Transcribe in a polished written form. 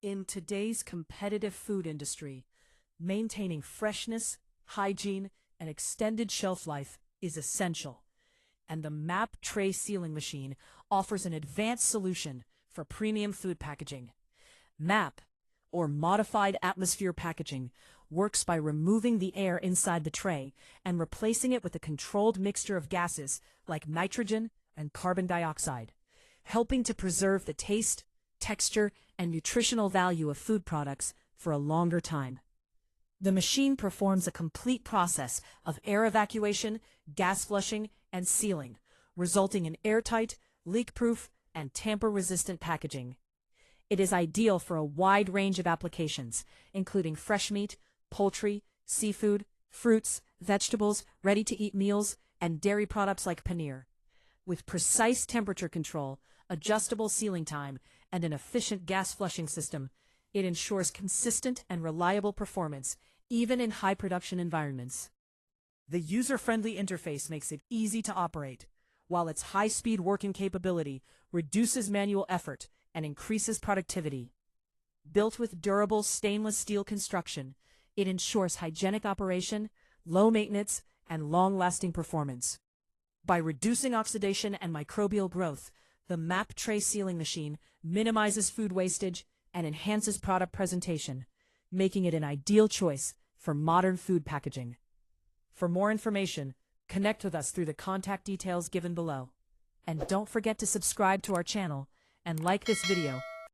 In today's competitive food industry, maintaining freshness, hygiene, and extended shelf life is essential, and the MAP tray sealing machine offers an advanced solution for premium food packaging. MAP, or Modified Atmosphere Packaging, works by removing the air inside the tray and replacing it with a controlled mixture of gases like nitrogen and carbon dioxide, helping to preserve the taste, texture, and nutritional value of food products for a longer time. The machine performs a complete process of air evacuation, gas flushing, and sealing, resulting in airtight, leak-proof, and tamper-resistant packaging. It is ideal for a wide range of applications, including fresh meat, poultry, seafood, fruits, vegetables, ready-to-eat meals, and dairy products like paneer. With precise temperature control, adjustable sealing time, and an efficient gas flushing system, it ensures consistent and reliable performance, even in high production environments. The user-friendly interface makes it easy to operate, while its high-speed working capability reduces manual effort and increases productivity. Built with durable stainless steel construction, it ensures hygienic operation, low maintenance, and long-lasting performance. By reducing oxidation and microbial growth, the MAP tray sealing machine minimizes food wastage and enhances product presentation, making it an ideal choice for modern food packaging. For more information, connect with us through the contact details given below. And don't forget to subscribe to our channel and like this video